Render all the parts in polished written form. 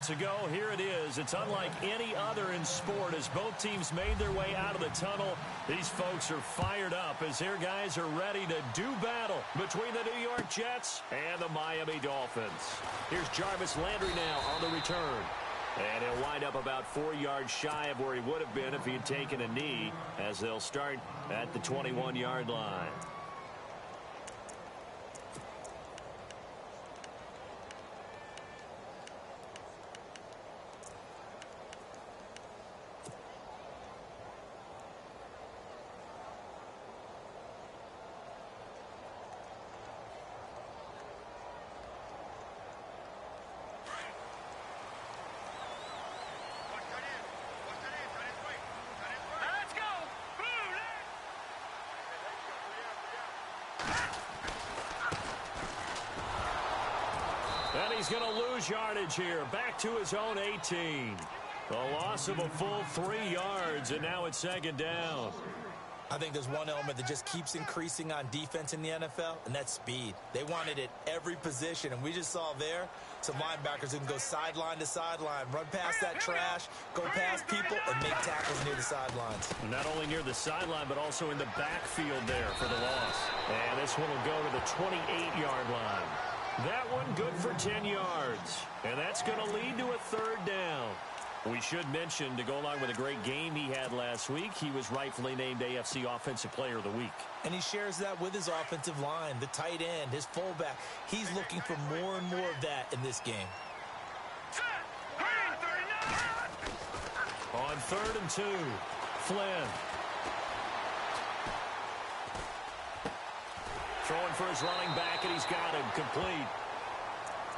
minutes ago, here it is. It's unlike any other in sport as both teams made their way out of the tunnel. These folks are fired up as their guys are ready to do battle between the New York Jets and the Miami Dolphins. Here's Jarvis Landry now on the return. And he'll wind up about 4 yards shy of where he would have been if he had taken a knee, as they'll start at the 21-yard line. And he's going to lose yardage here. Back to his own 18. The loss of a full 3 yards, and now it's second down. I think there's one element that just keeps increasing on defense in the NFL, and that's speed. They want it at every position, and we just saw there some linebackers who can go sideline to sideline, run past that trash, go past people, and make tackles near the sidelines. Not only near the sideline, but also in the backfield there for the loss. And this one will go to the 28-yard line. That one good for 10 yards. And that's going to lead to a third down. We should mention, to go along with a great game he had last week, he was rightfully named AFC Offensive Player of the Week. And he shares that with his offensive line, the tight end, his fullback. He's looking for more and more of that in this game. On 3rd and 2, Flynn. Throwing for his running back, and he's got him complete.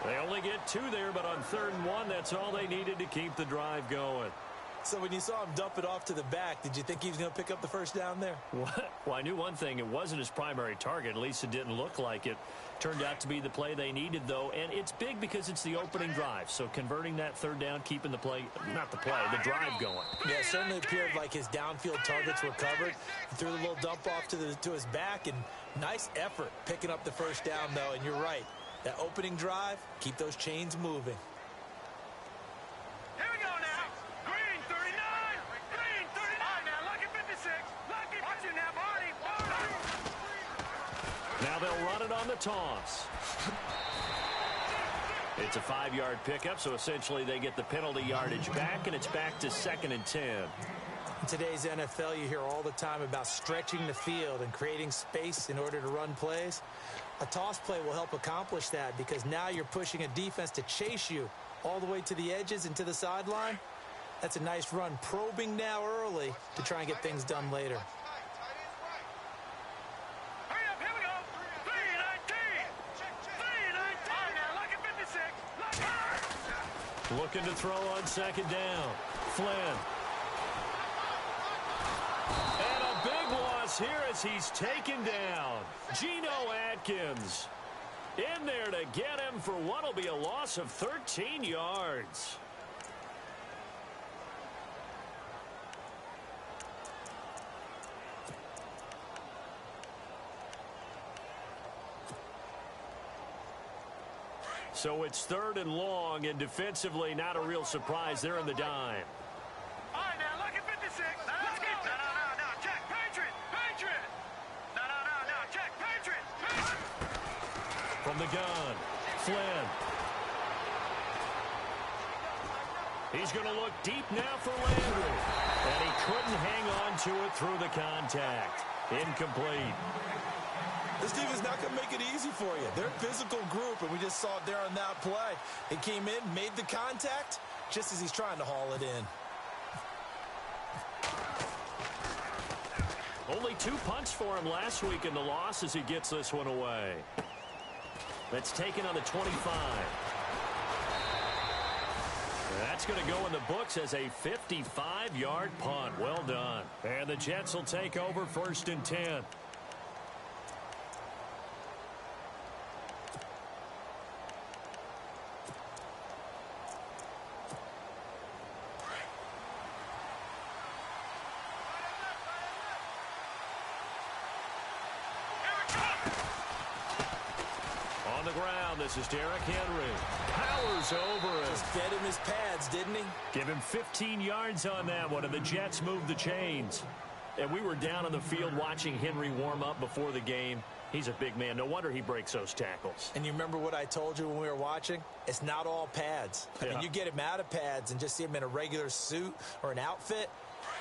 They only get 2 there, but on 3rd and 1, that's all they needed to keep the drive going. So when you saw him dump it off to the back, did you think he was going to pick up the first down there? Well, I knew one thing. It wasn't his primary target. At least it didn't look like it. Turned out to be the play they needed, though, and it's big because it's the opening drive. So converting that third down, keeping the play, not the play, the drive going. Yeah, it certainly appeared like his downfield targets were covered. He threw the little dump off to his back, and nice effort picking up the first down, though, and you're right. That opening drive, keep those chains moving. Here we go now. Green 39. Green 39. Now lucky 56. Lucky. Watch it now, Barney. Now they'll run it on the toss. It's a 5-yard pickup, so essentially they get the penalty yardage back, and it's back to 2nd and 10. In today's NFL, you hear all the time about stretching the field and creating space in order to run plays. A toss play will help accomplish that because now you're pushing a defense to chase you all the way to the edges and to the sideline. That's a nice run, probing now early to try and get things done later. Hurry up, here we go. 3-19. 3-19. Now lucky 56. Lucky. Looking to throw on 2nd down. Flynn. And a big loss here as he's taken down. Geno Atkins in there to get him for what will be a loss of 13 yards. So it's 3rd and long, and defensively not a real surprise. They're in the dime. All right, now lucky 56. Let's go. No. Check. Patriot. No. Check. Patriot. From the gun, Flynn. He's going to look deep now for Landry. And he couldn't hang on to it through the contact. Incomplete. This team is not going to make it easy for you. They're a physical group, and we just saw it there on that play. He came in, made the contact, just as he's trying to haul it in. Only 2 punts for him last week in the loss as he gets this one away. That's taken on the 25. That's going to go in the books as a 55-yard punt. Well done. And the Jets will take over 1st and 10. ground. This is Derrick Henry. Powers over it. Just fed him his pads, didn't he? Give him 15 yards on that one, and the Jets moved the chains. And we were down on the field watching Henry warm up before the game. He's a big man. No wonder he breaks those tackles. And you remember what I told you when we were watching? It's not all pads. I mean, you get him out of pads and just see him in a regular suit or an outfit.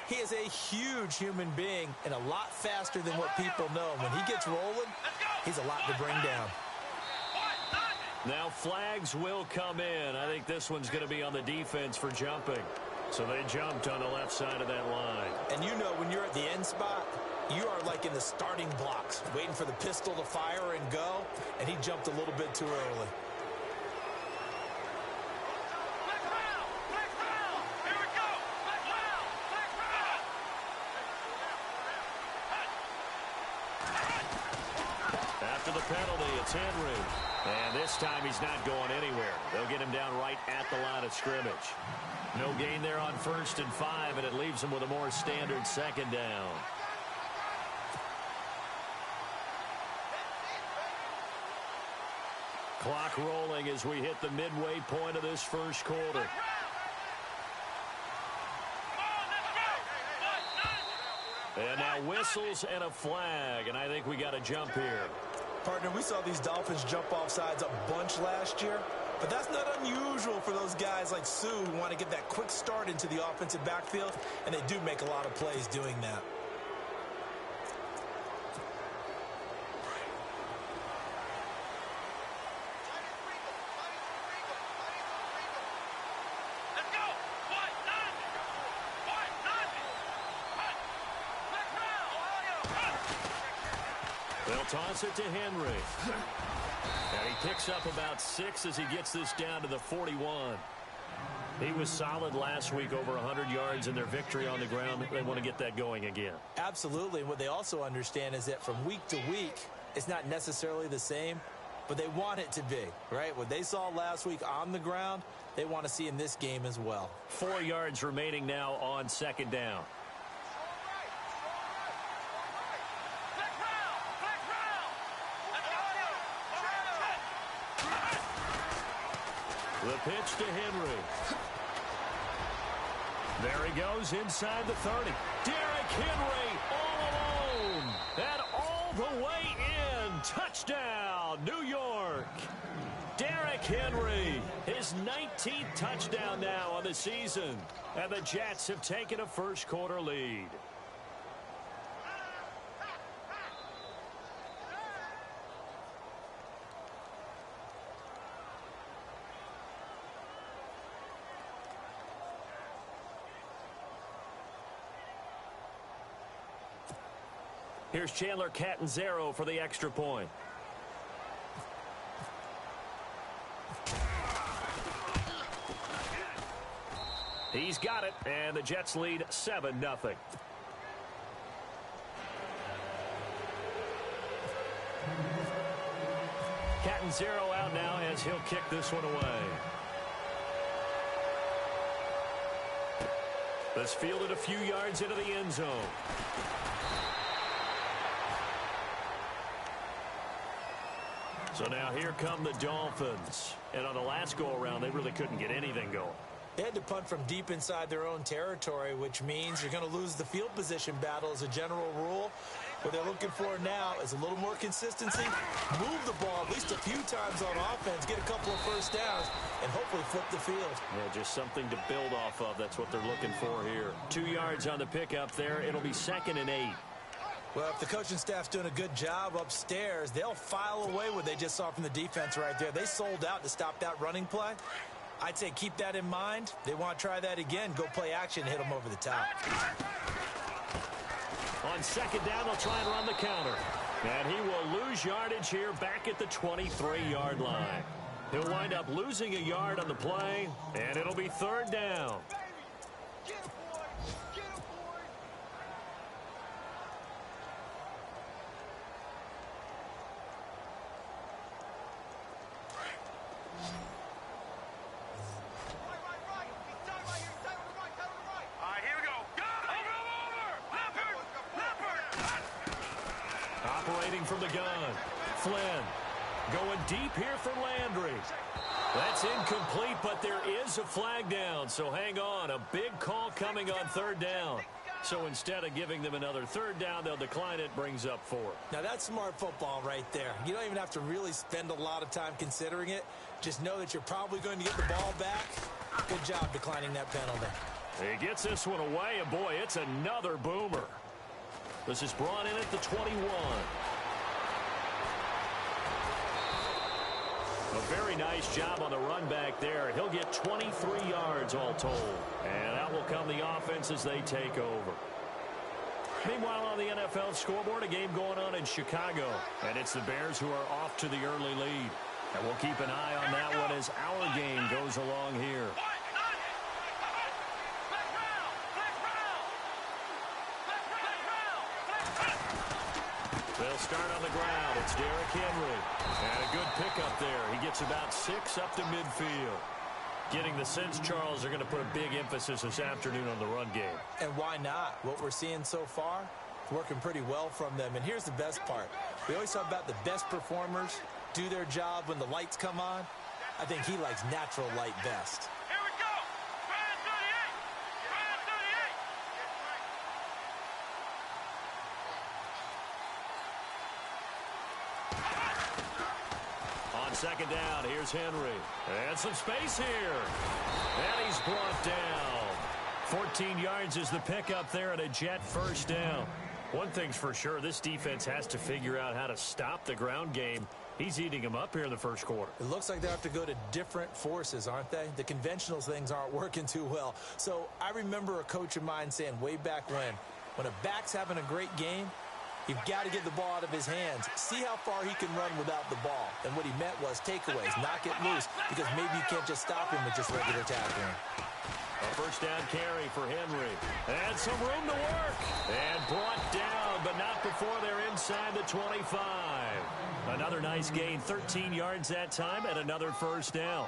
He is a huge human being and a lot faster than what people know. When he gets rolling, he's a lot to bring down. Now flags will come in. I think this one's going to be on the defense for jumping. So they jumped on the left side of that line. And you know when you're at the end spot, you are like in the starting blocks, waiting for the pistol to fire and go, and he jumped a little bit too early. After the penalty, it's Henry. And this time he's not going anywhere. They'll get him down right at the line of scrimmage. No gain there on 1st and 5, and it leaves him with a more standard 2nd down. Clock rolling as we hit the midway point of this first quarter. And now whistles and a flag, and I think we got a jump here. Partner, we saw these Dolphins jump off sides a bunch last year, but that's not unusual for those guys like Sue who want to get that quick start into the offensive backfield, and they do make a lot of plays doing that. They'll toss it to Henry. And he picks up about 6 as he gets this down to the 41. He was solid last week, over 100 yards in their victory on the ground. They want to get that going again. Absolutely. What they also understand is that from week to week, it's not necessarily the same, but they want it to be, right? What they saw last week on the ground, they want to see in this game as well. 4 yards remaining now on 2nd down. The pitch to Henry. There he goes inside the 30. Derrick Henry all alone. And all the way in. Touchdown, New York. Derrick Henry, his 19th touchdown now on the season. And the Jets have taken a first quarter lead. Here's Chandler Catanzaro for the extra point. He's got it, and the Jets lead 7-0. Catanzaro out now as he'll kick this one away. This fielded a few yards into the end zone. So now here come the Dolphins. And on the last go-around, they really couldn't get anything going. They had to punt from deep inside their own territory, which means you're going to lose the field position battle as a general rule. What they're looking for now is a little more consistency, move the ball at least a few times on offense, get a couple of first downs, and hopefully flip the field. Yeah, just something to build off of. That's what they're looking for here. 2 yards on the pickup there. It'll be 2nd and 8. Well, if the coaching staff's doing a good job upstairs, they'll file away what they just saw from the defense right there. They sold out to stop that running play. I'd say keep that in mind. They want to try that again. Go play action, hit them over the top. On 2nd down, they'll try and run the counter. And he will lose yardage here back at the 23-yard line. He'll wind up losing a yard on the play, and it'll be 3rd down. Operating from the gun, Flynn. Going deep here for Landry. That's incomplete, but there is a flag down, so hang on. A big call coming on third down. So instead of giving them another third down, they'll decline it, brings up 4. Now, that's smart football right there. You don't even have to really spend a lot of time considering it. Just know that you're probably going to get the ball back. Good job declining that penalty. He gets this one away, and boy, it's another boomer. This is brought in at the 21. A very nice job on the run back there. He'll get 23 yards all told. And out will come the offense as they take over. Meanwhile, on the NFL scoreboard, a game going on in Chicago. And it's the Bears who are off to the early lead. And we'll keep an eye on that one as our game goes along here. They'll start on the ground. It's Derrick Henry. And a good pickup there. He gets about 6 up to midfield. Getting the sense, Charles, they're going to put a big emphasis this afternoon on the run game. And why not? What we're seeing so far, it's working pretty well from them. And here's the best part. We always talk about the best performers do their job when the lights come on. I think he likes natural light best. Here we go. Brand 38. Brand 38. On second down, here's Henry. And some space here. And he's brought down. 14 yards is the pickup there at a Jet first down. One thing's for sure, this defense has to figure out how to stop the ground game. He's eating them up here in the first quarter. It looks like they have to go to different forces, aren't they? The conventional things aren't working too well. So I remember a coach of mine saying way back when a back's having a great game, you've got to get the ball out of his hands. See how far he can run without the ball. And what he meant was takeaways, knock it loose, because maybe you can't just stop him with just regular tackling. A first down carry for Henry. And some room to work. And brought down, but not before they're inside the 25. Another nice gain, 13 yards that time, and another first down.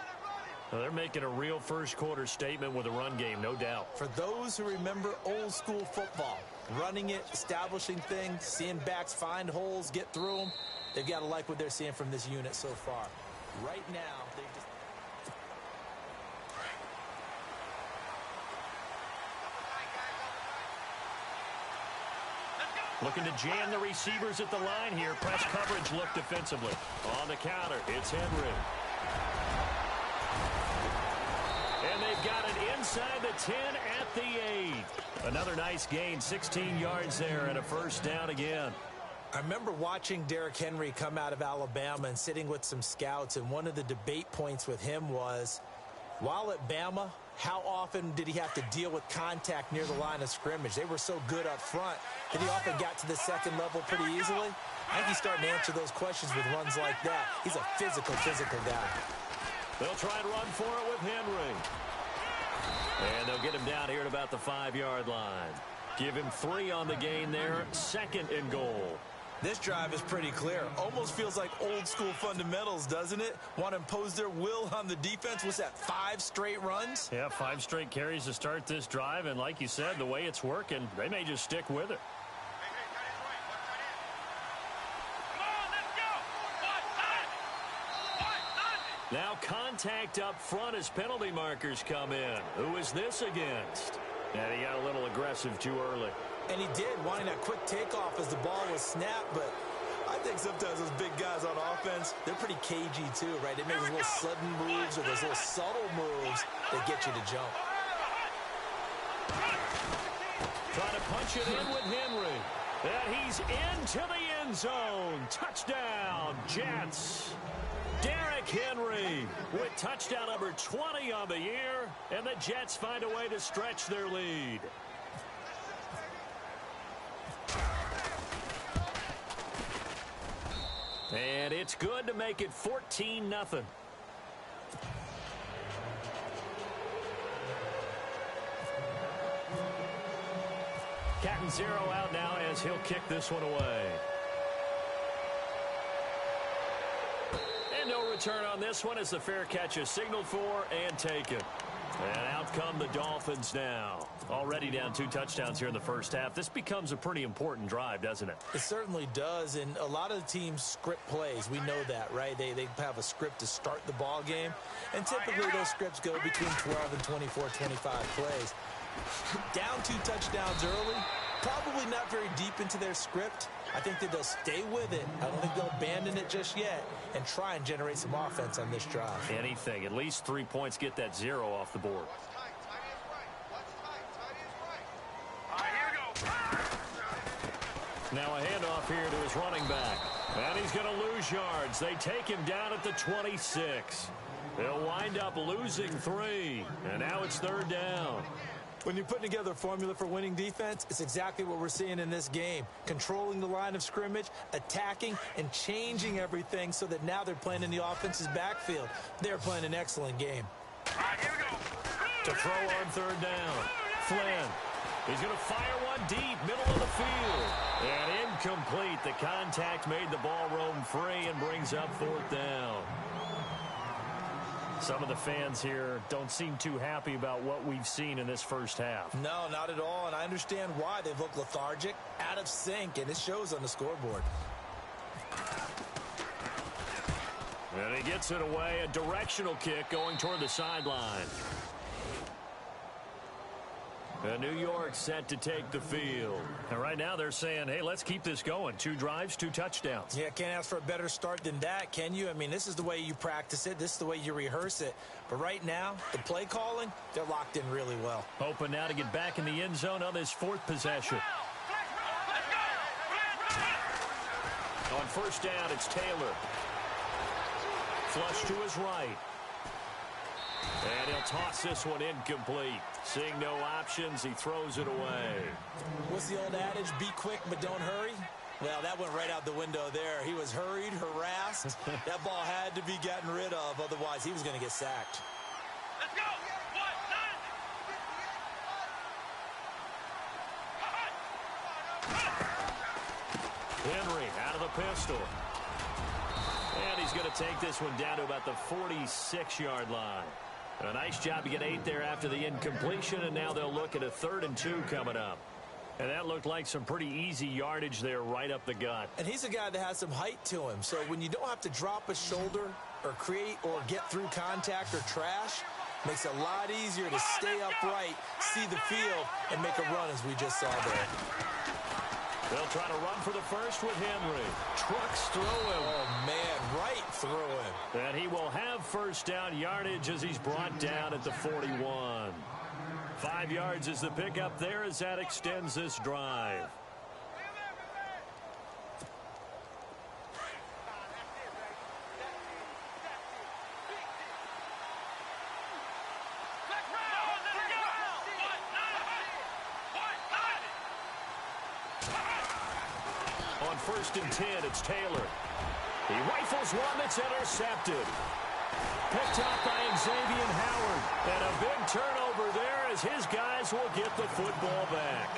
Well, they're making a real first quarter statement with a run game, no doubt. For those who remember old school football, running it, establishing things, seeing backs find holes, get through them, they've got to like what they're seeing from this unit so far. Right now, they just... Looking to jam the receivers at the line here. Press coverage look defensively. On the counter, it's Henry. And they've got it inside the 10 at the 8. Another nice gain, 16 yards there and a first down again. I remember watching Derrick Henry come out of Alabama and sitting with some scouts, and one of the debate points with him was, while at Bama, how often did he have to deal with contact near the line of scrimmage? They were so good up front that he often got to the second level pretty easily. I think he's starting to answer those questions with runs like that. He's a physical guy. They'll try and run for it with Henry. And they'll get him down here at about the 5-yard line. Give him 3 on the gain there. 2nd and goal. This drive is pretty clear. Almost feels like old school fundamentals, doesn't it? Want to impose their will on the defense. What's that, 5 straight runs? Yeah, 5 straight carries to start this drive. And like you said, the way it's working, they may just stick with it. Now contact up front as penalty markers come in. Who is this against? And he got a little aggressive too early. And he did, wanting that quick takeoff as the ball was snapped, but I think sometimes those big guys on offense, they're pretty cagey too, right? They make those little sudden moves or those little subtle moves that get you to jump. Trying to punch it in with Henry. And he's into the end zone. Touchdown, Jets. Derrick Henry with touchdown number 20 on the year, and the Jets find a way to stretch their lead. And it's good to make it 14-0. Cat and 0 out now as he'll kick this one away. And no return on this one as the fair catch is signaled for and taken. And out come the Dolphins now. Already down 2 touchdowns here in the first half. This becomes a pretty important drive, doesn't it? It certainly does, and a lot of the teams script plays. We know that, right? They have a script to start the ball game, and typically those scripts go between 12 and 24, 25 plays. Down 2 touchdowns early, probably not very deep into their script. I think that they'll stay with it. I don't think they'll abandon it just yet and try and generate some offense on this drive. Anything. At least 3 points, get that 0 off the board. Now a handoff here to his running back. And he's going to lose yards. They take him down at the 26. They'll wind up losing 3. And now it's 3rd down. When you're putting together a formula for winning defense, it's exactly what we're seeing in this game. Controlling the line of scrimmage, attacking, and changing everything so that now they're playing in the offense's backfield. They're playing an excellent game. Here we go. To throw on 3rd down. Flynn. He's going to fire one deep, middle of the field. And incomplete. The contact made the ball roam free and brings up 4th down. Some of the fans here don't seem too happy about what we've seen in this first half. No, not at all, and I understand why. They've looked lethargic, out of sync, and it shows on the scoreboard. And he gets it away, a directional kick going toward the sideline. And New York set to take the field. And right now they're saying, hey, let's keep this going. 2 drives, 2 touchdowns. Yeah, can't ask for a better start than that, can you? I mean, this is the way you practice it. This is the way you rehearse it. But right now, the play calling, they're locked in really well. Hoping now to get back in the end zone on this 4th possession. On 1st down, it's Taylor. Flush to his right. And he'll toss this one incomplete. Seeing no options, he throws it away. What's the old adage? Be quick, but don't hurry. Well, that went right out the window there. He was hurried, harassed. That ball had to be gotten rid of. Otherwise, he was going to get sacked. Let's go. Henry out of the pistol. And he's going to take this one down to about the 46-yard line. A nice job to get 8 there after the incompletion, and now they'll look at a 3rd and 2 coming up. And that looked like some pretty easy yardage there right up the gut. And he's a guy that has some height to him. So when you don't have to drop a shoulder or create or get through contact or trash, makes it a lot easier to stay upright, see the field, and make a run as we just saw there. They'll try to run for the first with Henry. Trucks through him. Oh, man, right through him. And he will have 1st down yardage as he's brought down at the 41. 5 yards is the pickup there as that extends this drive. On 1st and 10, it's Taylor. He rifles one that's intercepted. Picked up by Xavier Howard. And a big turnover there as his guys will get the football back.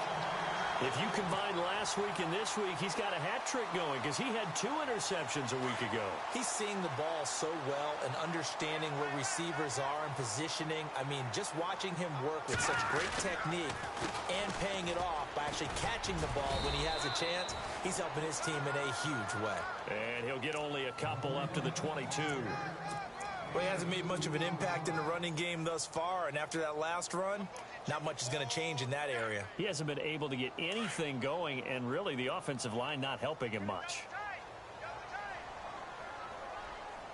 If you combine last week and this week, he's got a hat trick going because he had 2 interceptions a week ago. He's seeing the ball so well and understanding where receivers are and positioning. I mean, just watching him work with such great technique and paying it off by actually catching the ball when he has a chance, he's helping his team in a huge way. And he'll get only a couple up to the 22. Well, he hasn't made much of an impact in the running game thus far, and after that last run, not much is going to change in that area. He hasn't been able to get anything going, and really the offensive line not helping him much.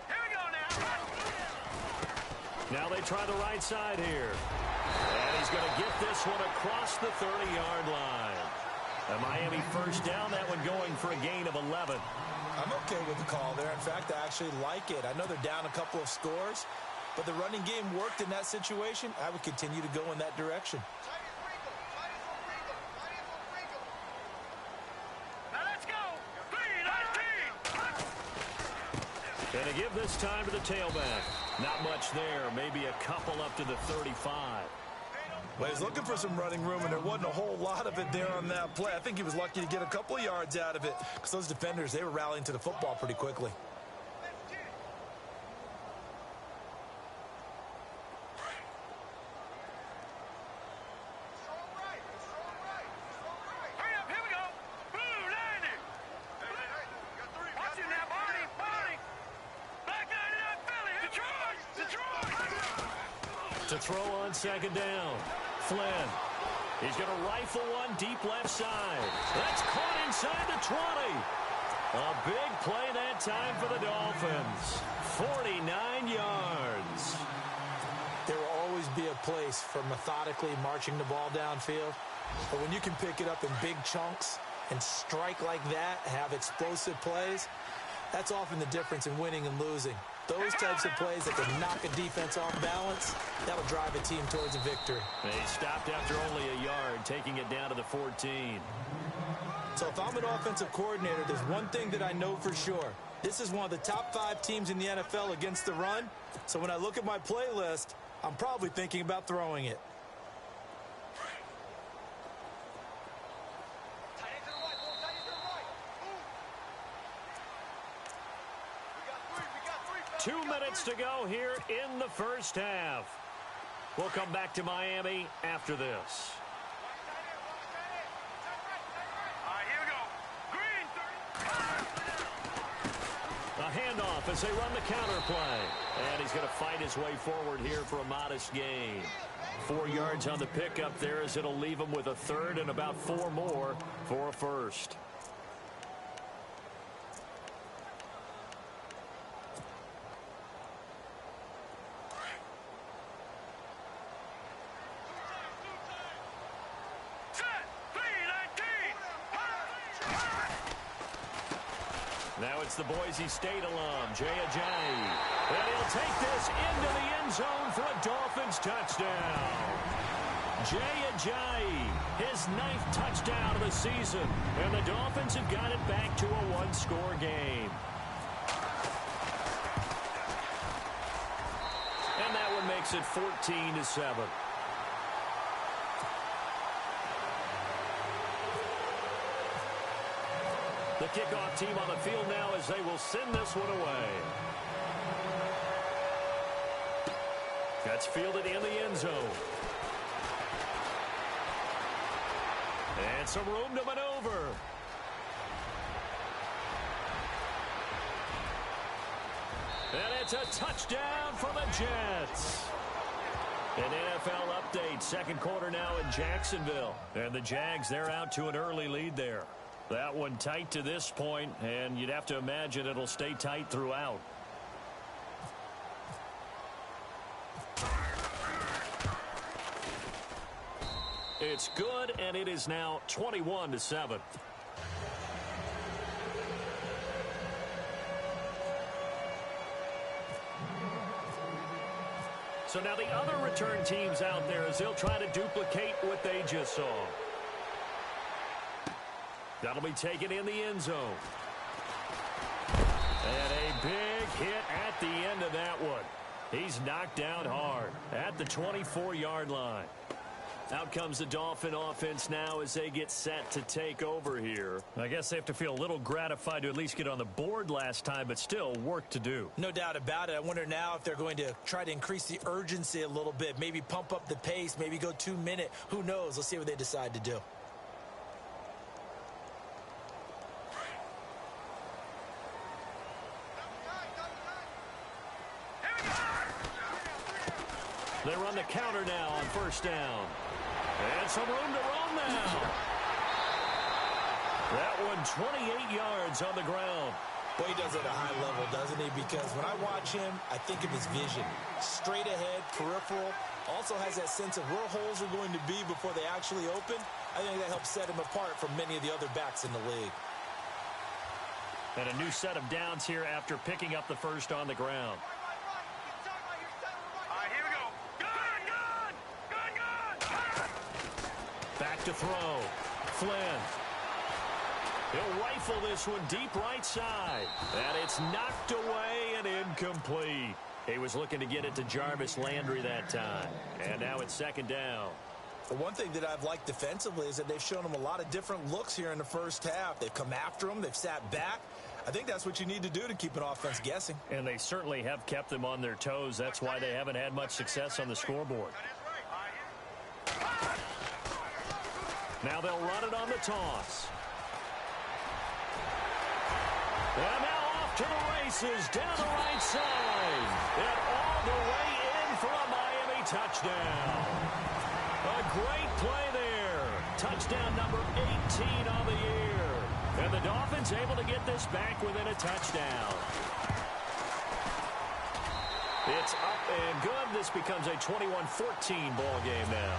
Here we go now. Now they try the right side here. And he's going to get this one across the 30-yard line. A Miami 1st down, that one going for a gain of 11. I'm okay with the call there. In fact, I actually like it. I know they're down a couple of scores, but the running game worked in that situation. I would continue to go in that direction. Now let's go. Going to give this time to the tailback. Not much there. Maybe a couple up to the 35. Well, he's looking for some running room, and there wasn't a whole lot of it there on that play. I think he was lucky to get a couple of yards out of it because those defenders, they were rallying to the football pretty quickly. throw on second down. Flynn. He's going to rifle one deep left side. That's caught inside the 20. A big play that time for the Dolphins. 49 yards. There will always be a place for methodically marching the ball downfield. But when you can pick it up in big chunks and strike like that, have explosive plays, that's often the difference in winning and losing. Those types of plays that can knock a defense off balance, that'll drive a team towards a victory. They stopped after only a yard, taking it down to the 14. So if I'm an offensive coordinator, there's one thing that I know for sure. This is one of the top 5 teams in the NFL against the run. So when I look at my playlist, I'm probably thinking about throwing it. Tight end to the right, tight end to the right. We got 3. 2 minutes to go here in the first half. We'll come back to Miami after this. All right, here we go. Green, 30. A handoff as they run the counter play. And he's going to fight his way forward here for a modest gain. 4 yards on the pickup there as it'll leave him with a third and about 4 more for a first. Now it's the Boise State alum, Jay Ajayi. And he'll take this into the end zone for a Dolphins touchdown. Jay Ajayi, his 9th touchdown of the season. And the Dolphins have got it back to a 1-score game. And that one makes it 14-7. The kickoff team on the field now as they will send this one away. That's fielded in the end zone. And some room to maneuver. And it's a touchdown for the Jets. An NFL update. Second quarter now in Jacksonville. And the Jags, they're out to an early lead there. That one tight to this point, and you'd have to imagine it'll stay tight throughout. It's good, and it is now 21-7. So now the other return teams out there as they'll try to duplicate what they just saw. That'll be taken in the end zone. And a big hit at the end of that one. He's knocked down hard at the 24-yard line. Out comes the Dolphin offense now as they get set to take over here. I guess they have to feel a little gratified to at least get on the board last time, but still work to do. No doubt about it. I wonder now if they're going to try to increase the urgency a little bit, maybe pump up the pace, maybe go 2-minute. Who knows? Let's see what they decide to do. They run the counter now on first down. And some room to run now. That one 28 yards on the ground. Well, he does it at a high level, doesn't he? Because when I watch him, I think of his vision. Straight ahead, peripheral. Also has that sense of where holes are going to be before they actually open. I think that helps set him apart from many of the other backs in the league. And a new set of downs here after picking up the first on the ground. Back to throw. Flynn. He'll rifle this one deep right side. And it's knocked away and incomplete. He was looking to get it to Jarvis Landry that time. And now it's second down. The one thing that I've liked defensively is that they've shown him a lot of different looks here in the first half. They've come after him. They've sat back. I think that's what you need to do to keep an offense guessing. And they certainly have kept them on their toes. That's why they haven't had much success on the scoreboard. Now they'll run it on the toss. And now off to the races, down the right side. And all the way in for a Miami a touchdown. A great play there. Touchdown number 18 on the year. And the Dolphins able to get this back within a touchdown. It's up and good. This becomes a 21-14 ball game now.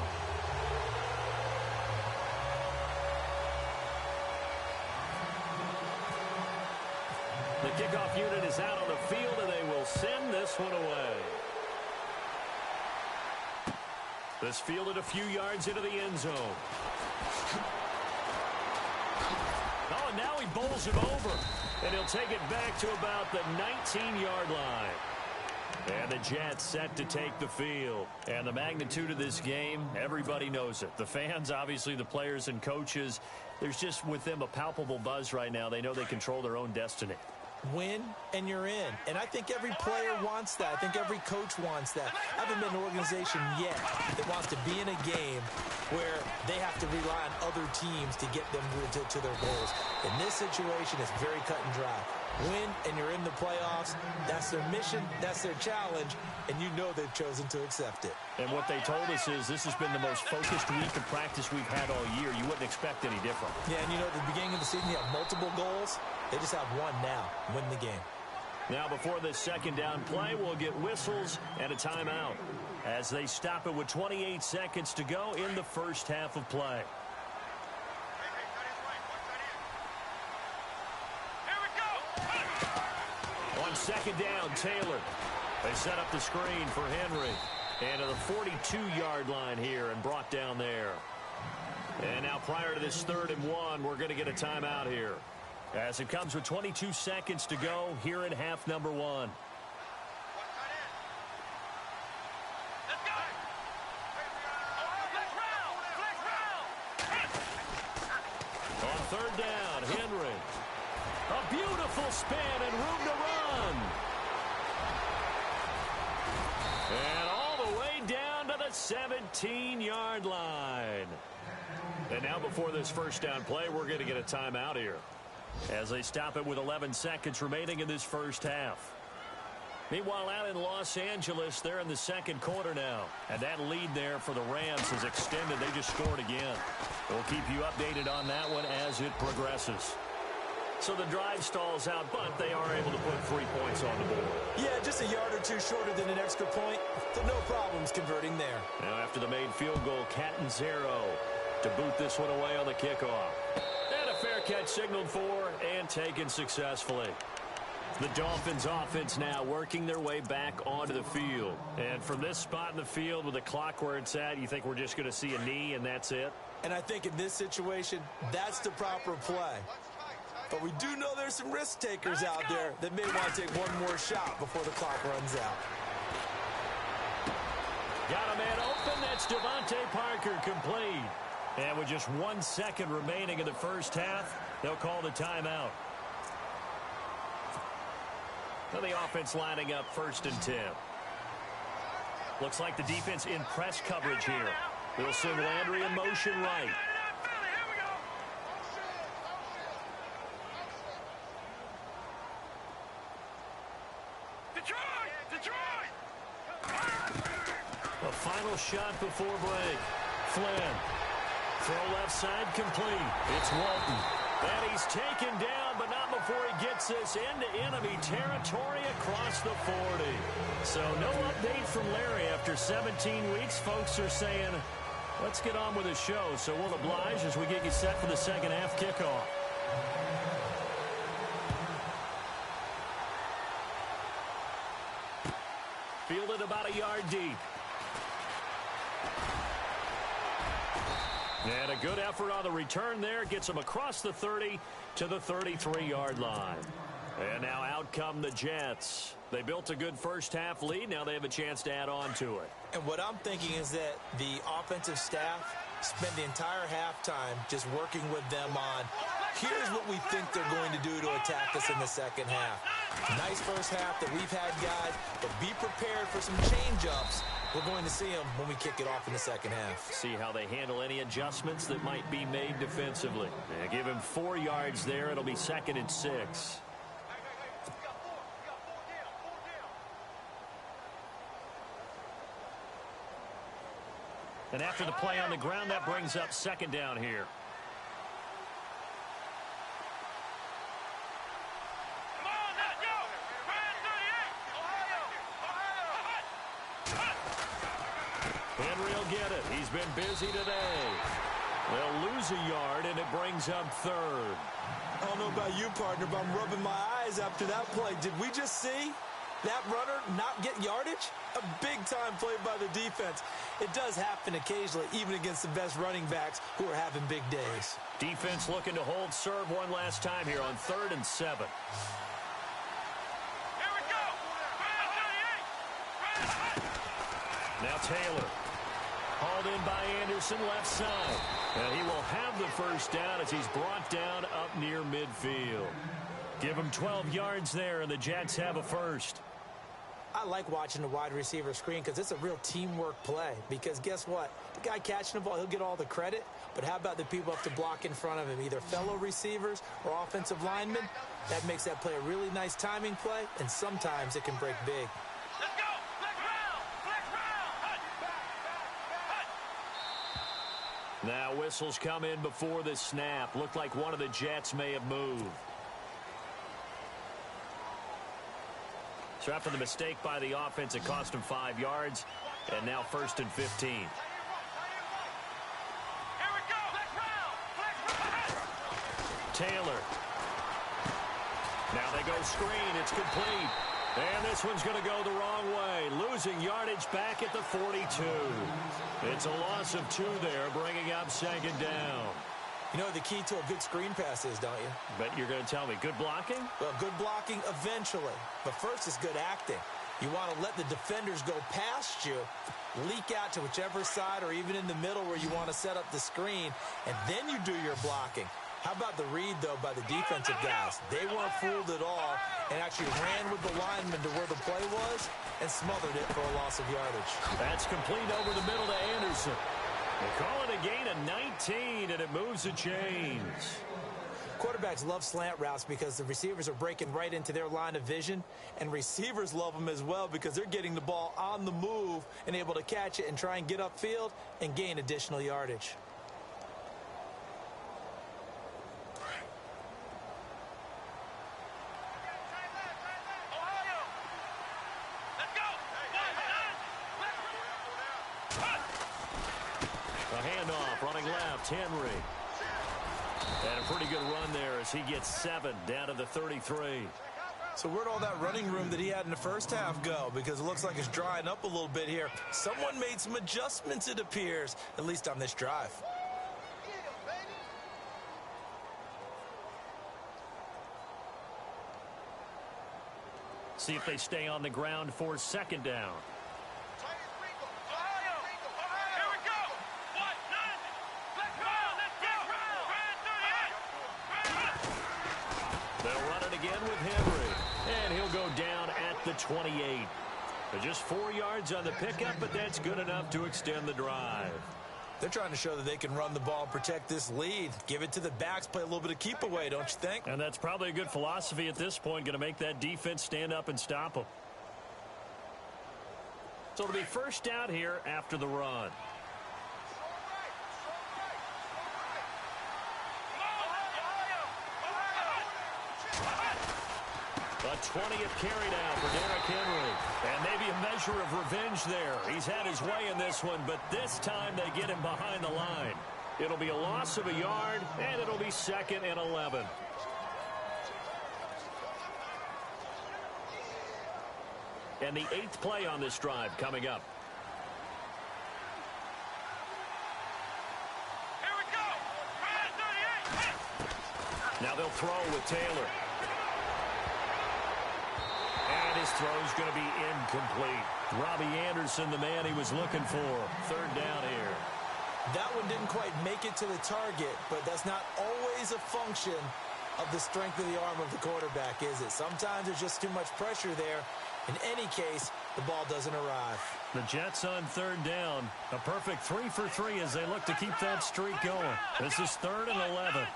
The kickoff unit is out on the field, and they will send this one away. This fielded a few yards into the end zone. Oh, and now he bowls it over. And he'll take it back to about the 19-yard line. And the Jets set to take the field. And the magnitude of this game, everybody knows it. The fans, obviously the players and coaches, there's just with them a palpable buzz right now. They know they control their own destiny. Win, and you're in. And I think every player wants that. I think every coach wants that. I haven't been an organization yet that wants to be in a game where they have to rely on other teams to get them to their goals. In this situation, it's very cut and dry. Win, and you're in the playoffs. That's their mission. That's their challenge. And you know they've chosen to accept it. And what they told us is this has been the most focused week of practice we've had all year. You wouldn't expect any different. Yeah, and you know, at the beginning of the season, you have multiple goals. They just have one now. Win the game. Now, before this second down play, we'll get whistles and a timeout as they stop it with 28 seconds to go in the first half of play. On second down, Taylor. They set up the screen for Henry. And to the 42-yard line here and brought down there. And now prior to this 3rd and 1, we're going to get a timeout here. As it comes with 22 seconds to go here in half number 1. On 3rd down, Henry. A beautiful spin and room to run. And all the way down to the 17-yard line. And now before this first down play, we're going to get a timeout here as they stop it with 11 seconds remaining in this first half. Meanwhile, out in Los Angeles, they're in the second quarter now. And that lead there for the Rams has extended. They just scored again. We'll keep you updated on that one as it progresses. So the drive stalls out, but they are able to put 3 points on the board. Yeah, just a yard or two shorter than an extra point. So no problems converting there. Now after the made field goal, Catanzaro to boot this one away on the kickoff. And a fair catch signaled for and taken successfully. The Dolphins offense now working their way back onto the field. And from this spot in the field with the clock where it's at, you think we're just going to see a knee and that's it? And I think in this situation, that's the proper play. But we do know there's some risk takers out there that may want to take one more shot before the clock runs out. Got a man open. That's Devontae Parker complete. And with just 1 second remaining in the first half, they'll call the timeout. Now the offense lining up 1st and 10. Looks like the defense in press coverage here. They'll send Landry in motion right. A final shot before break. Flynn. Throw left side complete. It's Walton. And he's taken down, but not before he gets this into enemy territory across the 40. So no update from Larry after 17 weeks. Folks are saying, let's get on with the show. So we'll oblige as we get you set for the second half kickoff. Fielded about a yard deep. And a good effort on the return there. Gets him across the 30 to the 33-yard line. And now out come the Jets. They built a good first half lead. Now they have a chance to add on to it. And what I'm thinking is that the offensive staff spent the entire halftime just working with them on, here's what we think they're going to do to attack us in the second half. Nice first half that we've had, guys, but be prepared for some change-ups. We're going to see them when we kick it off in the second half. See how they handle any adjustments that might be made defensively. They give him 4 yards there. It'll be 2nd and 6. And after the play on the ground, that brings up second down here. Come on, let's go. Brand 38. Ohio. Henry will get it. He's been busy today. They'll lose a yard, and it brings up third. I don't know about you, partner, but I'm rubbing my eyes after that play. Did we just see that runner not get yardage? A big-time play by the defense. It does happen occasionally, even against the best running backs who are having big days. Defense looking to hold serve one last time here on 3rd and 7. Here we go. Brand 38. Now Taylor. Hauled in by Anderson, left side. And he will have the first down as he's brought down up near midfield. Give him 12 yards there, and the Jets have a first. I like watching the wide receiver screen because it's a real teamwork play. Because guess what? The guy catching the ball, he'll get all the credit. But how about the people have to block in front of him, either fellow receivers or offensive linemen? That makes that play a really nice timing play, and sometimes it can break big. Let's go. Flex round. Flex round. Now whistles come in before the snap. Looked like one of the Jets may have moved. So after the mistake by the offense, it cost him 5 yards. And now 1st and 15. Here we go. Flex round. Flex round. Taylor. Now they go screen. It's complete. And this one's going to go the wrong way. Losing yardage back at the 42. It's a loss of 2 there, bringing up 2nd down. You know what the key to a good screen pass is, don't you? But you're going to tell me, good blocking? Well, good blocking eventually. But first is good acting. You want to let the defenders go past you, leak out to whichever side or even in the middle where you want to set up the screen, and then you do your blocking. How about the read, though, by the defensive guys? They weren't fooled at all and actually ran with the lineman to where the play was and smothered it for a loss of yardage. That's complete over the middle to Anderson. They call it a gain of 19, and it moves the chains. Quarterbacks love slant routes because the receivers are breaking right into their line of vision, and receivers love them as well because they're getting the ball on the move and able to catch it and try and get upfield and gain additional yardage. Ohio. Let's go. A handoff, running left, Henry. And a pretty good run there as he gets 7 down to the 33. So where'd all that running room that he had in the first half go? Because it looks like it's drying up a little bit here. Someone made some adjustments, it appears, at least on this drive. See if they stay on the ground for 2nd down. Ohio. Here we go. What? None. Flex round. Let's go. Brand 38. They'll run it again with Henry. And he'll go down at the 28. But just 4 yards on the pickup, but that's good enough to extend the drive. They're trying to show that they can run the ball and protect this lead. Give it to the backs, play a little bit of keep away, don't you think? And that's probably a good philosophy at this point, going to make that defense stand up and stop them. So it'll be first down here after the run. A 20th carry down for Derrick Henry. And maybe a measure of revenge there. He's had his way in this one, but this time they get him behind the line. It'll be a loss of a yard, and it'll be 2nd and 11. And the 8th play on this drive coming up. Here we go. Brand 38. Now they'll throw with Taylor. And his throw's going to be incomplete. Robbie Anderson, the man he was looking for. 3rd down here. That one didn't quite make it to the target, but that's not always a function of the strength of the arm of the quarterback, is it? Sometimes there's just too much pressure there. In any case, the ball doesn't arrive. The Jets on 3rd down. A perfect 3 for 3 as they look to keep that streak going. This is 3rd and 11.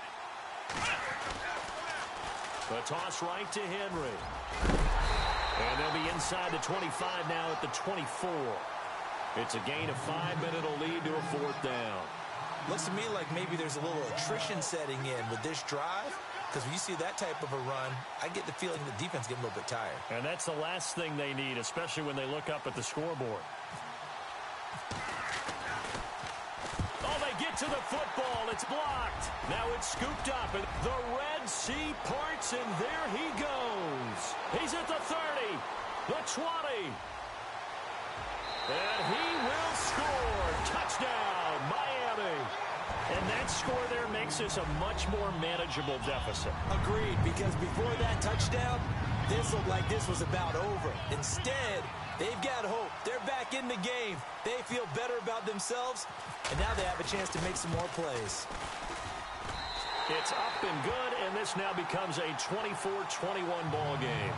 A toss right to Henry. And they'll be inside the 25 now at the 24. It's a gain of 5, but it'll lead to a 4th down. Looks to me like maybe there's a little attrition setting in with this drive. Because when you see that type of a run, I get the feeling the defense getting a little bit tired. And that's the last thing they need, especially when they look up at the scoreboard. Oh, they get to the football. It's blocked. Now it's scooped up. And the Red Sea parts, and there he goes. He's at the 30, the 20. And he will score. Touchdown, Miami. And that score there makes this a much more manageable deficit. Agreed, because before that touchdown, this looked like this was about over. Instead, they've got hope. They're back in the game. They feel better about themselves, and now they have a chance to make some more plays. It's up and good, and this now becomes a 24-21 ball game.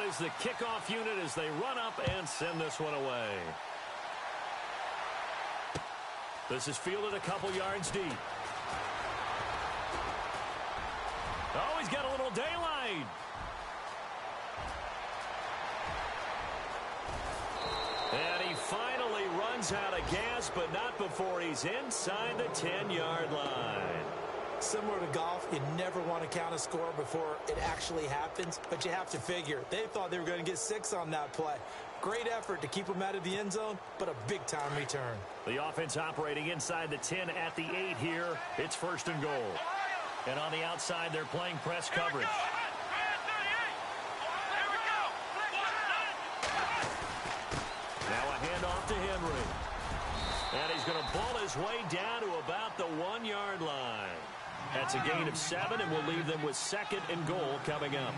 Is the kickoff unit as they run up and send this one away. This is fielded a couple yards deep. Oh, he's got a little daylight. And he finally runs out of gas, but not before he's inside the 10-yard line. Similar to golf, you never want to count a score before it actually happens, but you have to figure. They thought they were going to get 6 on that play. Great effort to keep them out of the end zone, but a big-time return. The offense operating inside the 10 at the 8 here. It's 1st and goal. And on the outside, they're playing press coverage. Now a handoff to Henry. And he's going to ball his way down to about the 1-yard line. That's a gain of 7, and we'll leave them with 2nd and goal coming up.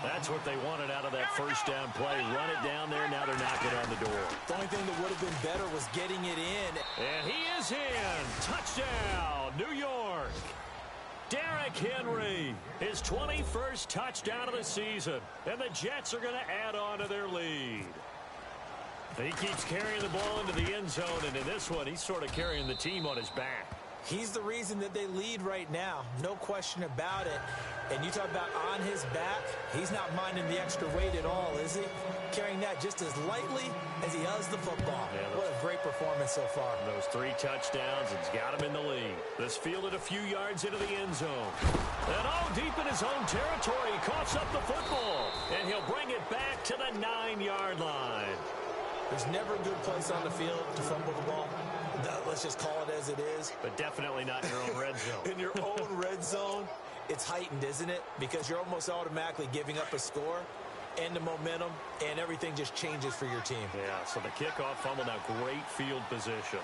That's what they wanted out of that first down play. Run it down there. Now they're knocking on the door. The only thing that would have been better was getting it in. And he is in. Touchdown, New York. Derrick Henry, his 21st touchdown of the season. And the Jets are going to add on to their lead. He keeps carrying the ball into the end zone, and in this one, he's sort of carrying the team on his back. He's the reason that they lead right now. No question about it. And you talk about on his back, he's not minding the extra weight at all, is he? Carrying that just as lightly as he does the football. Yeah, what a great performance so far. Those 3 touchdowns, it's got him in the lead. This fielded a few yards into the end zone. And all deep in his own territory, he coughs up the football. And he'll bring it back to the 9-yard line. There's never a good place on the field to fumble the ball. Let's just call it as it is. But definitely not in your own red zone. In your own red zone, it's heightened, isn't it? Because you're almost automatically giving up a score and the momentum, and everything just changes for your team. Yeah, so the kickoff fumble, now great field position.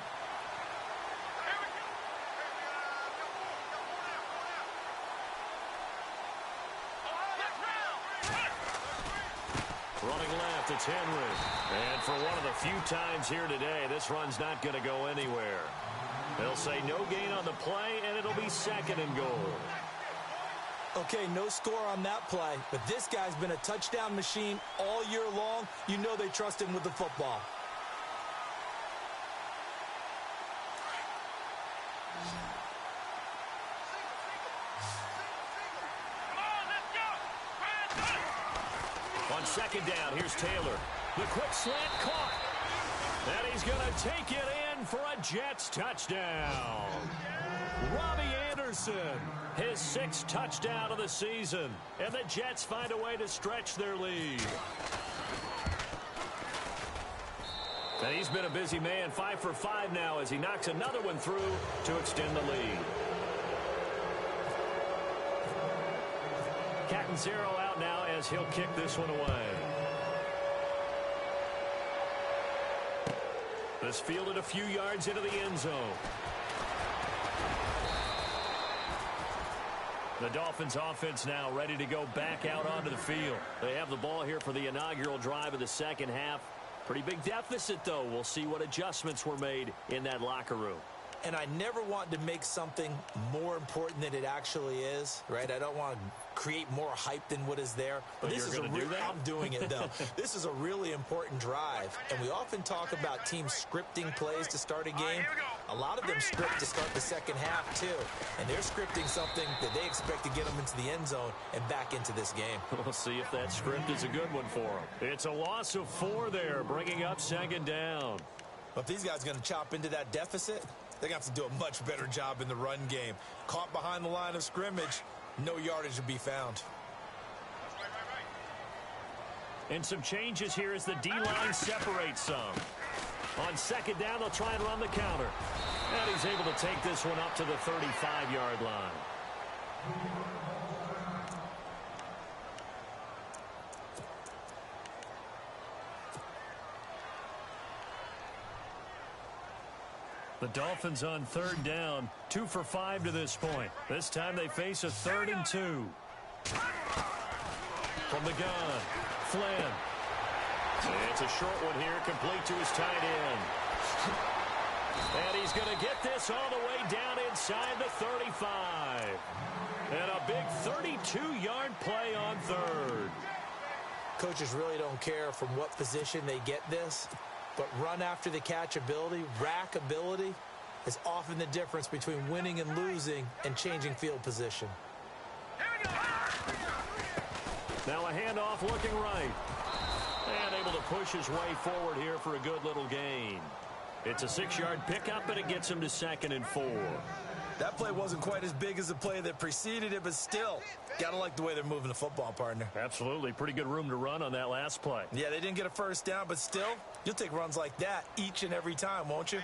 Running left, it's Henry. And for one of the few times here today, this run's not going to go anywhere. They'll say no gain on the play, and it'll be 2nd and goal. Okay, no score on that play, but this guy's been a touchdown machine all year long. You know they trust him with the football. On 2nd down, here's Taylor. The quick slant caught. And he's going to take it in for a Jets touchdown. Robbie Anderson, his 6th touchdown of the season. And the Jets find a way to stretch their lead. And he's been a busy man, 5 for 5 now as he knocks another one through to extend the lead. Catanzaro out now as he'll kick this one away. This fielded a few yards into the end zone. The Dolphins offense now ready to go back out onto the field. They have the ball here for the inaugural drive of the second half. Pretty big deficit, though. We'll see what adjustments were made in that locker room. And I never want to make something more important than it actually is, right? I don't want to create more hype than what is there. But this is I'm doing it, though. This is a really important drive. And we often talk about teams scripting plays to start a game. A lot of them script to start the second half, too. And they're scripting something that they expect to get them into the end zone and back into this game. We'll see if that script is a good one for them. It's a loss of 4 there, bringing up second down. But if these guys are going to chop into that deficit, they're going to have to do a much better job in the run game. Caught behind the line of scrimmage, no yardage to be found. And some changes here as the D-line separates some. On second down, they'll try and run the counter. And he's able to take this one up to the 35-yard line. The Dolphins on third down, 2 for 5 to this point. This time they face a 3rd and 2. From the gun, Flynn. It's a short one here, complete to his tight end. And he's going to get this all the way down inside the 35. And a big 32-yard play on third. Coaches really don't care from what position they get this. But run after the catch ability, rack ability, is often the difference between winning and losing and changing field position. Now a handoff looking right. And able to push his way forward here for a good little gain. It's a 6-yard pickup, and it gets him to 2nd and 4. That play wasn't quite as big as the play that preceded it, but still, gotta like the way they're moving the football, partner. Absolutely. Pretty good room to run on that last play. Yeah, they didn't get a first down, but still, you'll take runs like that each and every time, won't you?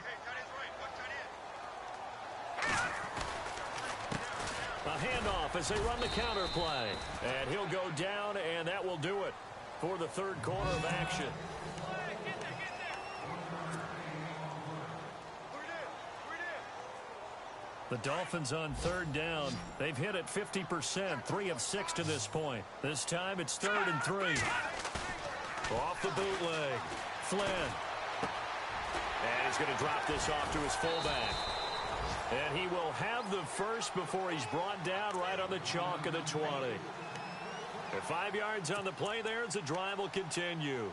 A handoff as they run the counter play. And he'll go down, and that will do it for the third quarter of action. The Dolphins on third down. They've hit it 50%, 3 of 6 to this point. This time it's 3rd and 3. Off the bootleg. Flynn. And he's going to drop this off to his fullback. And he will have the first before he's brought down right on the chalk of the 20. And 5 yards on the play there as the drive will continue.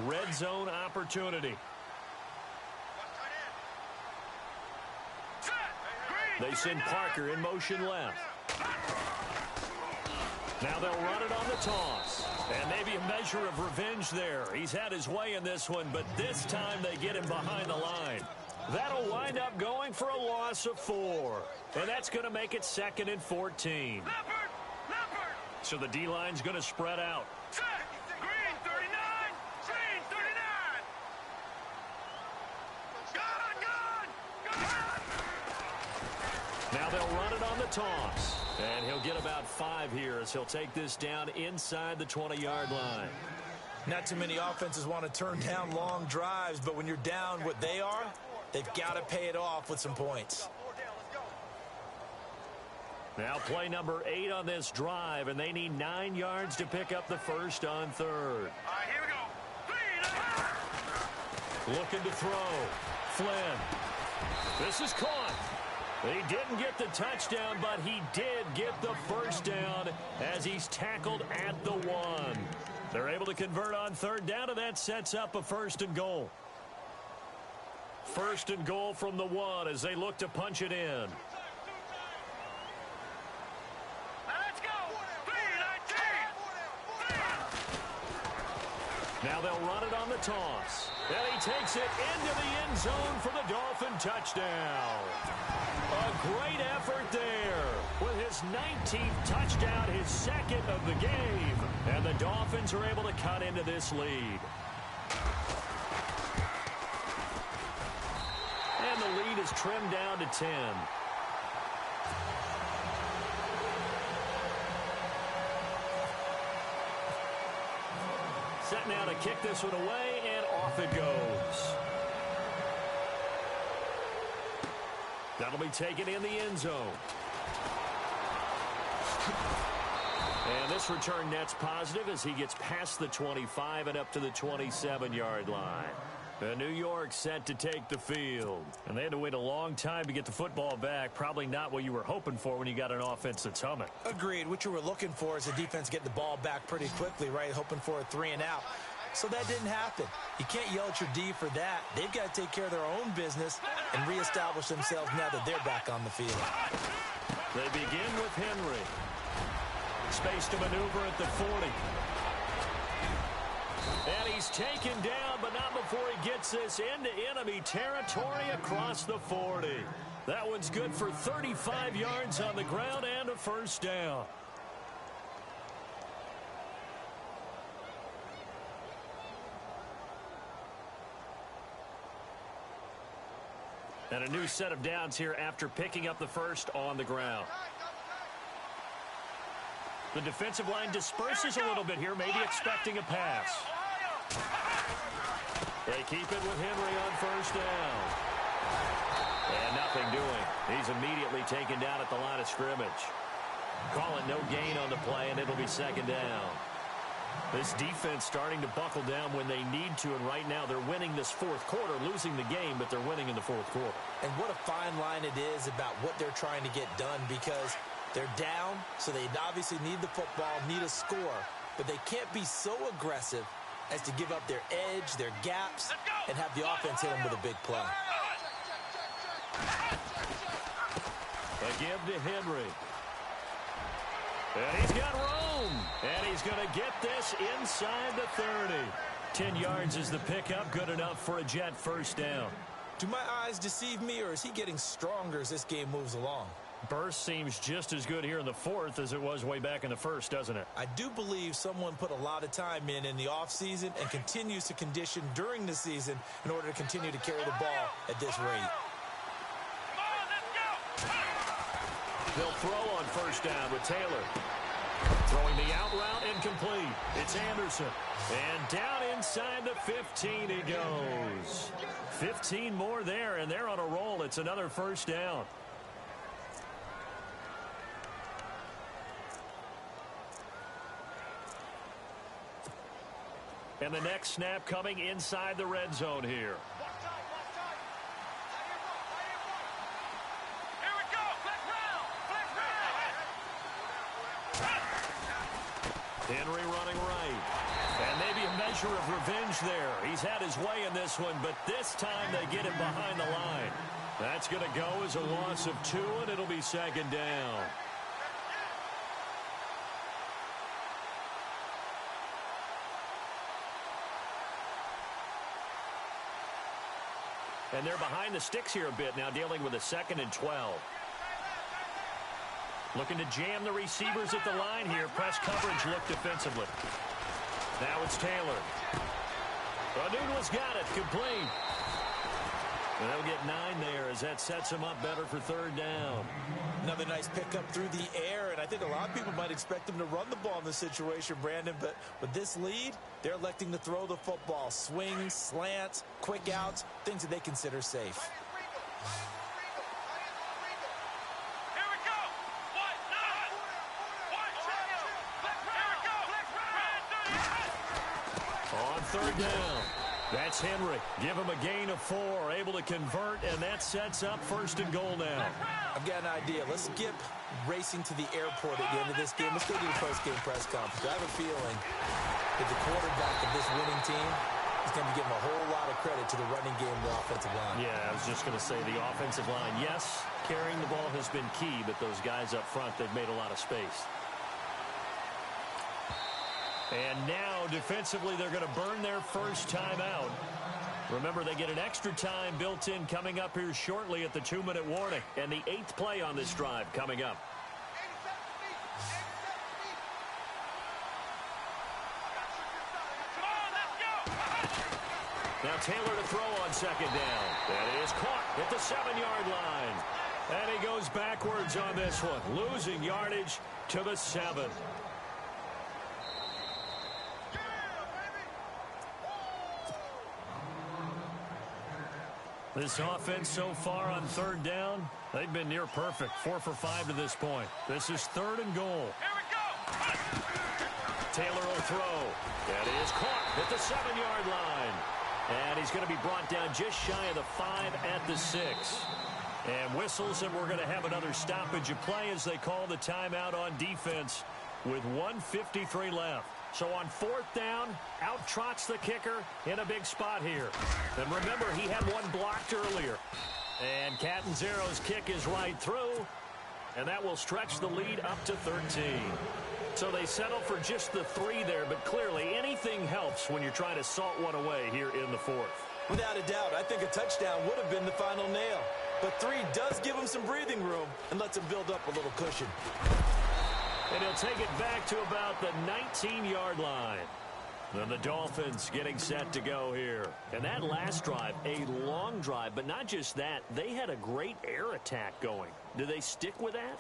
Red zone opportunity. They send Parker in motion left. Now they'll run it on the toss. And maybe a measure of revenge there. He's had his way in this one, but this time they get him behind the line. That'll wind up going for a loss of 4. And that's going to make it 2nd and 14. So the D-line's going to spread out. Now they'll run it on the toss. And he'll get about 5 here as he'll take this down inside the 20-yard line. Not too many offenses want to turn down long drives, but when you're down what they are, they've got to pay it off with some points. Now play number 8 on this drive, and they need 9 yards to pick up the first on third. All right, here we go. Looking to throw. Flynn. This is caught. He didn't get the touchdown, but he did get the first down as he's tackled at the 1. They're able to convert on third down, and that sets up a 1st and goal. 1st and goal from the 1 as they look to punch it in. Let's go. Now they'll run it on the toss. And he takes it into the end zone for the Dolphin touchdown. A great effort there with his 19th touchdown, his 2nd of the game. And the Dolphins are able to cut into this lead. And the lead is trimmed down to 10. Set now to kick this one away, and off it goes. That'll be taken in the end zone. And this return net's positive as he gets past the 25 and up to the 27-yard line. New York set to take the field. And they had to wait a long time to get the football back. Probably not what you were hoping for when you got an offense that's humming. Agreed. What you were looking for is the defense getting the ball back pretty quickly, right? Hoping for a 3-and-out. So that didn't happen. You can't yell at your D for that. They've got to take care of their own business and reestablish themselves now that they're back on the field. They begin with Henry. Space to maneuver at the 40. And he's taken down, but not before he gets this into enemy territory across the 40. That one's good for 35 yards on the ground and a first down. And a new set of downs here after picking up the first on the ground. The defensive line disperses a little bit here, maybe expecting a pass. They keep it with Henry on first down. And nothing doing. He's immediately taken down at the line of scrimmage. Call it no gain on the play, and it'll be second down. This defense starting to buckle down when they need to, and right now they're winning this fourth quarter, losing the game, but they're winning in the fourth quarter. And what a fine line it is about what they're trying to get done, because they're down, so they obviously need the football, need a score, but they can't be so aggressive as to give up their edge, their gaps, and have the offense hit them with a big play. A give to Henry. And he's got room. And he's going to get this inside the 30. 10 yards is the pickup. Good enough for a Jet first down. Do my eyes deceive me, or is he getting stronger as this game moves along? Burst seems just as good here in the fourth as it was way back in the first, doesn't it? I do believe someone put a lot of time in the offseason and continues to condition during the season in order to continue to carry the ball at this rate. They'll throw on first down with Taylor. Throwing the out route incomplete. It's Anderson. And down inside the 15 he goes. 15 more there, and they're on a roll. It's another first down. And the next snap coming inside the red zone here. Henry running right. And maybe a measure of revenge there. He's had his way in this one, but this time they get him behind the line. That's going to go as a loss of 2, and it'll be second down. And they're behind the sticks here a bit now, dealing with a 2nd and 12. Looking to jam the receivers at the line here. Press coverage look defensively. Now it's Taylor. O'Douglas got it. Complete. And they'll get 9 there as that sets them up better for third down. Another nice pickup through the air, and I think a lot of people might expect them to run the ball in this situation, Brandon, but with this lead, they're electing to throw the football. Swings, slants, quick outs, things that they consider safe. On third down, that's Henry. Give him a gain of 4, able to convert, and that sets up 1st and goal now. I've got an idea. Let's skip racing to the airport at the end of this game. Let's go to the post-game press conference. I have a feeling that the quarterback of this winning team is going to be giving a whole lot of credit to the running game and the offensive line. Yeah, I was just going to say the offensive line. Yes, carrying the ball has been key, but those guys up front, they've made a lot of space. And now, defensively, they're going to burn their first time out. Remember, they get an extra time built in coming up here shortly at the 2-minute warning. And the 8th play on this drive coming up. Now Taylor to throw on second down. That is caught at the 7-yard line. And he goes backwards on this one, losing yardage to the 7. This offense so far on third down, they've been near perfect. 4 for 5 to this point. This is 3rd and goal. Here we go. Taylor will throw. That is caught at the 7-yard line. And he's going to be brought down just shy of the 5 at the 6. And whistles, and we're going to have another stoppage of play as they call the timeout on defense with 1:53 left. So on 4th down, out trots the kicker in a big spot here. And remember, he had one blocked earlier. And Catanzaro's kick is right through. And that will stretch the lead up to 13. So they settle for just the 3 there, but clearly anything helps when you're trying to salt one away here in the 4th. Without a doubt, I think a touchdown would have been the final nail. But 3 does give him some breathing room and lets him build up a little cushion. And he'll take it back to about the 19-yard line. Then the Dolphins getting set to go here. And that last drive, a long drive, but not just that. They had a great air attack going. Do they stick with that?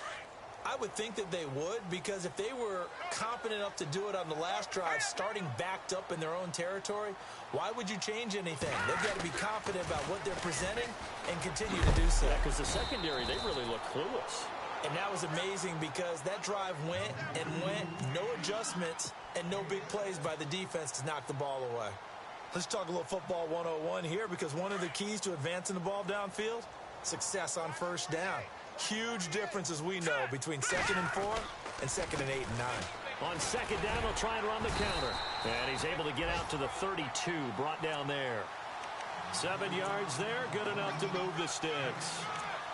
I would think that they would, because if they were confident enough to do it on the last drive, starting backed up in their own territory, why would you change anything? They've got to be confident about what they're presenting and continue to do so. Yeah, because the secondary, they really look clueless. And that was amazing because that drive went and went, no adjustments, and no big plays by the defense to knock the ball away. Let's talk a little football 101 here, because one of the keys to advancing the ball downfield, success on 1st down. Huge difference, as we know, between 2nd and 4 and 2nd and 8 and 9. On 2nd down, they'll try and run the counter. And he's able to get out to the 32, brought down there. 7 yards there, good enough to move the sticks.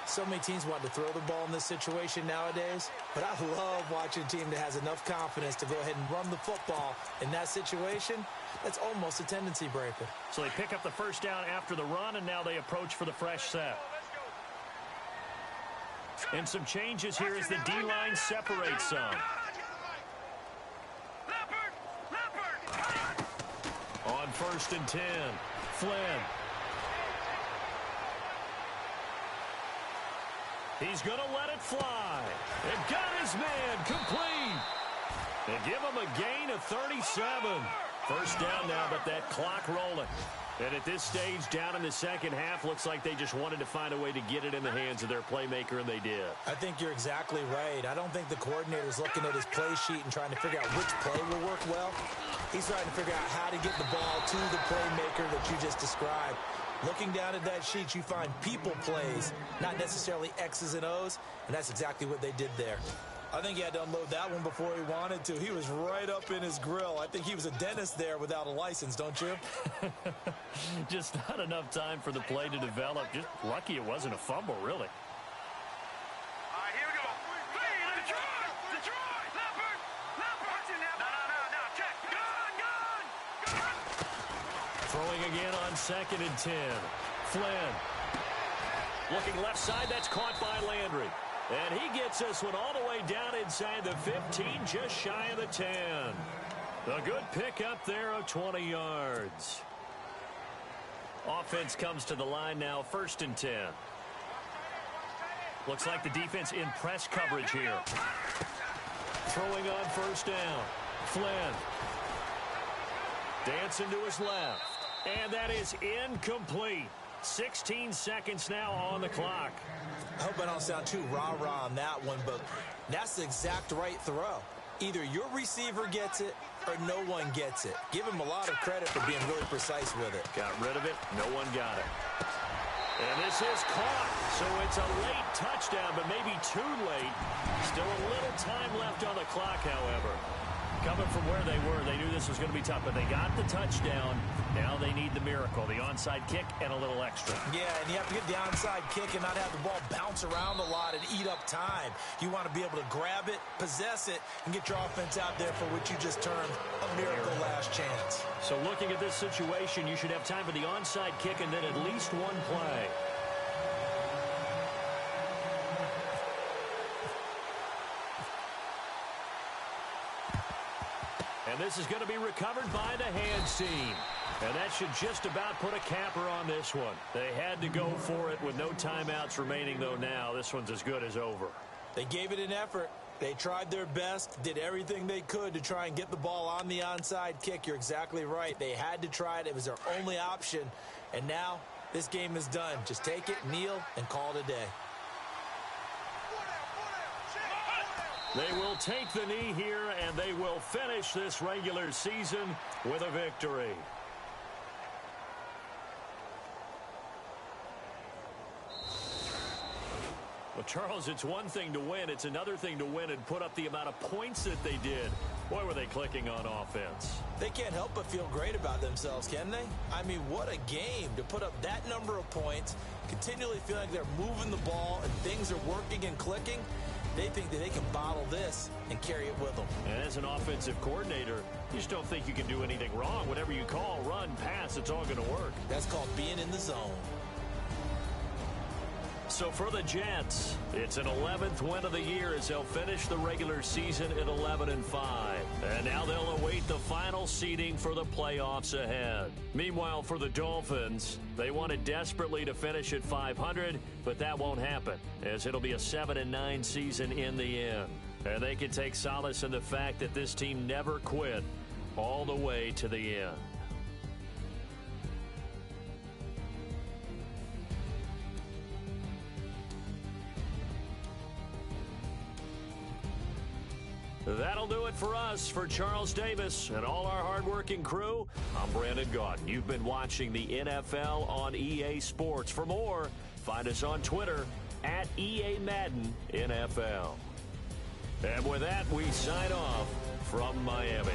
So many teams want to throw the ball in this situation nowadays, but I love watching a team that has enough confidence to go ahead and run the football in that situation. That's almost a tendency breaker. So they pick up the 1st down after the run, and now they approach for the fresh set. And some changes here as the D-line separates some. On 1st and 10, Flynn. He's going to let it fly. And got his man complete. They give him a gain of 37. 1st down now, but that clock rolling. And at this stage, down in the 2nd half, looks like they just wanted to find a way to get it in the hands of their playmaker, and they did. I think you're exactly right. I don't think the coordinator's looking at his play sheet and trying to figure out which play will work well. He's trying to figure out how to get the ball to the playmaker that you just described. Looking down at that sheet, you find people plays, not necessarily X's and O's, and that's exactly what they did there. I think he had to unload that one before he wanted to. He was right up in his grill. I think he was a dentist there without a license, don't you? Just not enough time for the play to develop. Just lucky it wasn't a fumble, really. All right, here we go. Detroit! Leopard! No, check. Gun! Throwing again on 2nd and 10. Flynn. Looking left side, that's caught by Landry. And he gets this one all the way down inside the 15, just shy of the 10. A good pickup there of 20 yards. Offense comes to the line now, 1st and 10. Looks like the defense in press coverage here. Throwing on 1st down. Flynn. Dancing to his left. And that is incomplete. 16 seconds now on the clock. I hope I don't sound too rah-rah on that one, but that's the exact right throw. Either your receiver gets it or no one gets it. Give him a lot of credit for being really precise with it. Got rid of it. No one got it. And this is caught. So it's a late touchdown, but maybe too late. Still a little time left on the clock, however. Coming from where they were, they knew this was going to be tough, but they got the touchdown. Now they need the miracle, the onside kick and a little extra. Yeah, and you have to get the onside kick and not have the ball bounce around a lot and eat up time. You want to be able to grab it, possess it, and get your offense out there for what you just termed a miracle last chance. So looking at this situation, you should have time for the onside kick and then at least one play. And this is going to be recovered by the hands team. And that should just about put a capper on this one. They had to go for it with no timeouts remaining, though now. This one's as good as over. They gave it an effort. They tried their best, did everything they could to try and get the ball on the onside kick. You're exactly right. They had to try it. It was their only option. And now this game is done. Just take it, kneel, and call it a day. They will take the knee here, and they will finish this regular season with a victory. Well, Charles, it's one thing to win. It's another thing to win and put up the amount of points that they did. Boy, were they clicking on offense. They can't help but feel great about themselves, can they? I mean, what a game to put up that number of points, continually feeling like they're moving the ball and things are working and clicking. They think that they can bottle this and carry it with them. And as an offensive coordinator, you just don't think you can do anything wrong. Whatever you call, run, pass, it's all going to work. That's called being in the zone. So for the Jets, it's an 11th win of the year as they'll finish the regular season at 11-5. And now they'll await the final seeding for the playoffs ahead. Meanwhile, for the Dolphins, they wanted desperately to finish at 500, but that won't happen as it'll be a 7-9 season in the end. And they can take solace in the fact that this team never quit all the way to the end. That'll do it for us. For Charles Davis and all our hardworking crew, I'm Brandon Gaudin. You've been watching the NFL on EA Sports. For more, find us on Twitter at EA Madden NFL. And with that, we sign off from Miami.